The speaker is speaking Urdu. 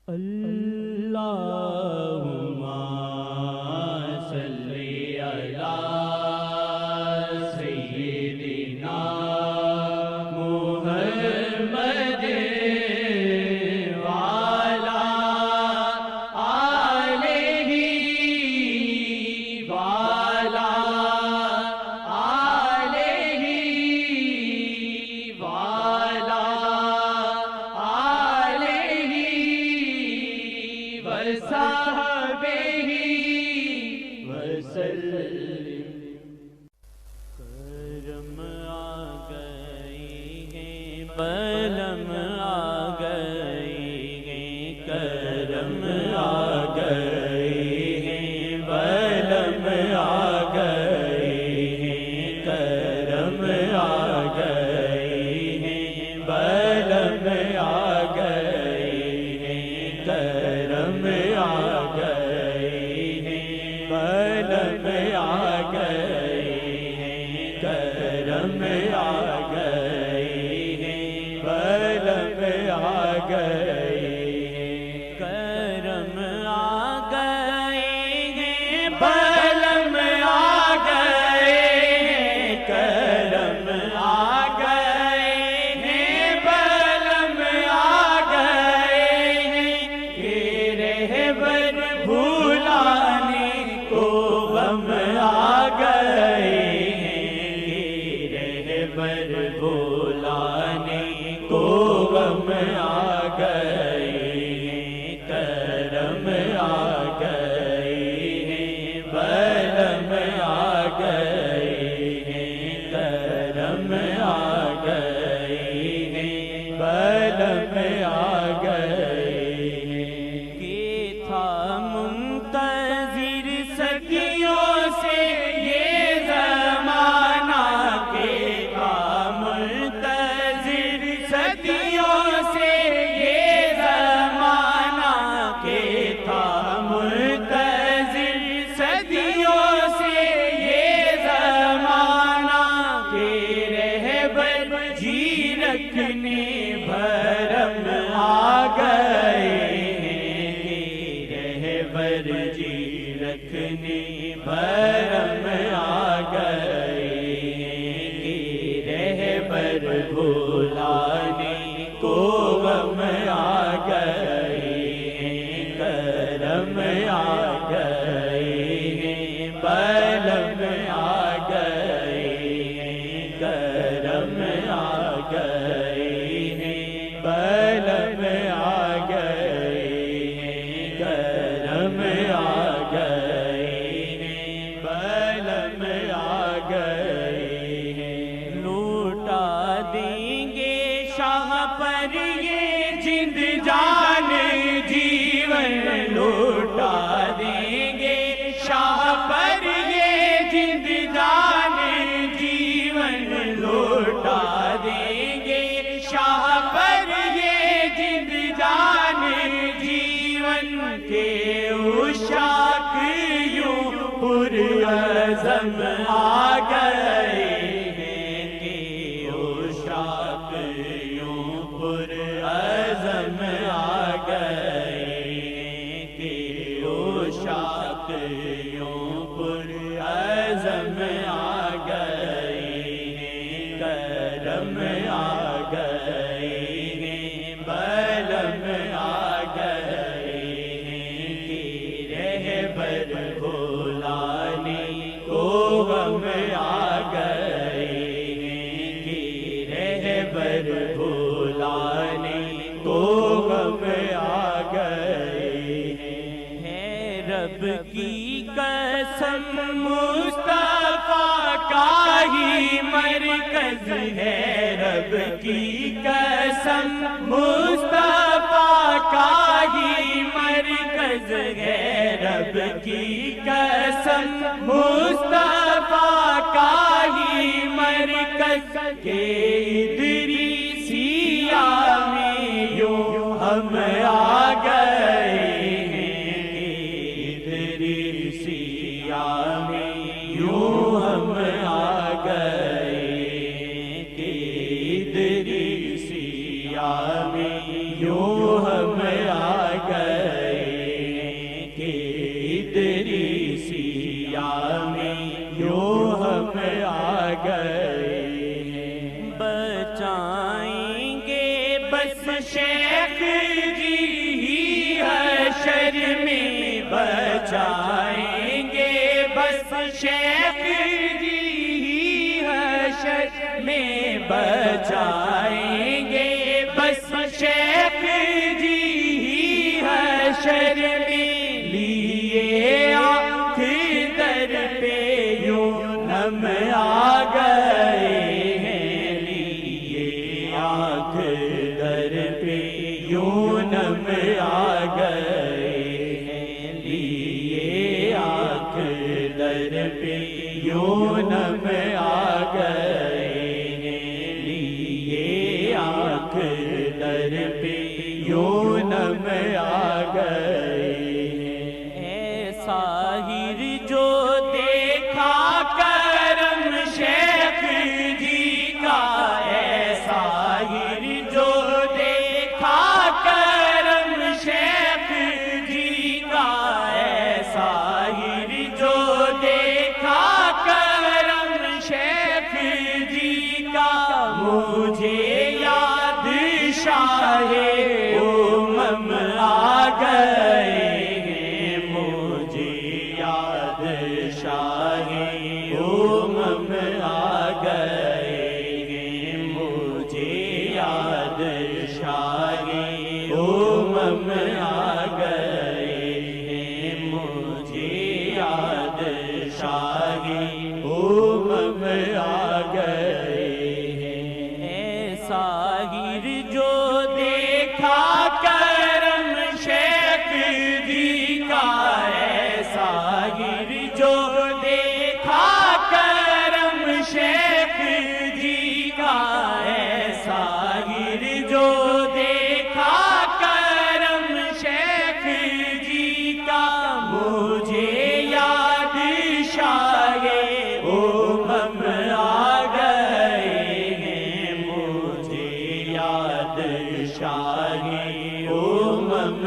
اللہم صلی علی سیدنا محمد وعلی آلہ وعلی آلہ وعلی وصحبہ وسلم۔ کرم آ گئے ہیں، بلم آ گئے ہیں، کرم آ گئے ہیں، بلم آ گئے ہیں، کرم آ گئے ہیں، بلم آ گئے ہیں، کرم آ گئے ہیں، بلم آ گئے ہیں، کرم آ گئے ہیں، بلم آ گئے ہیں، کرم آ گئے ہیں، بلم آ گئے ہیں، کرم آ گئے ہیں، بلم آ گئے ہیں، رہبر بھلانے کو غم آ گئے ہیں، رہبر بھلانے کو غم آ گئے ہیں، کرم آ گئے ہیں، بلم آ گئے ہیں، کرم آ گئے ہیں، بلم آ گئے ہیں، کہ تھا منتظر صدیوں سے یہ زمانہ، کہ تھا منتظر صدیوں سے یہ زمانہ، کہ تھا منتظر صدیوں سے یہ زمانہ، کہ رہبر جی رکھنے بھرم آ گئے ہیں، کہ رہبر جی رکھنے بھرم آ گئے ہیں، کہ رہبر بھلانے کو غم آ گئے ہیں، کرم آ گئے ہیں، بلم آ گئے ہیں، کرم آ گئے ہیں، بلم آ گئے ہیں، کرم آ گئے ہیں، بلم آ گئے ہیں، لوٹا دیں گے شاہ پر یہ جند جان جیون، لوٹا دیں گے شاہ پر یہ جند جان جیون، لوٹا دیں گے شاہ پر یہ جند جان جیون، کے عشاق یوں پرعزم آ گئے ہیں، کہ عشاق یوں پرعزم آ گئے ہیں، کہ عشاق یوں پرعزم آ گئے ہیں، کرم آ گئے ہیں، بلم آ گئے ہیں، کہ رہبر بھلانے کو غم آ گئے ہیں، کہ رہبر بھلانے کو غم آ گئے ہیں، رب کی قسم مصطفیٰ کا ہی مرکز ہے، رب کی قسم مصطفیٰ کا ہی مرکز ہے، رب کی قسم مصطفیٰ کا ہی مرکز، کہ ادریسیہ میں یوں ہم آ گئے ہیں، کہ ادریسیہ میں یوں ہم آ گئے ہیں، کہ ادریسیہ میں یوں ہم آ گئے بچائیں گے بس شیخ جی حشر میں بچائیں گے بس شیخ جی حشر میں لیے آنکھ در پہ یوں نم آ گئے ہیں لیے آنکھ در پہ یوں نم آ گئے ہیں لیے آنکھ در پہ یوں نم آ گئے ہیں لیے آنکھ در پہ یوں نم آ گئے ہیں اے ساحر جو دیکھا کرم شیخ جی کا اے ساحر جو دیکھا کرم شیخ جی کا اے ساحر جو دیکھا کرم شیخ جی کا مجھے یاد شاہ امم آ گئے ہیں مجھے یاد شاہ امم آ گئے ہیں مجھے یاد شاہ امم آ گئے ہیں مجھے یاد شاہ امم آ گئے ہیں اے ساحر جو دیکھا کرم شیخ جی کا اے ساحر جو دیکھا کرم شیخ جی کا اے ساحر جو دیکھا کرم شیخ جی کا مجھے یاد شاہ امم آ گئے ہیں مجھے یاد شاہ امم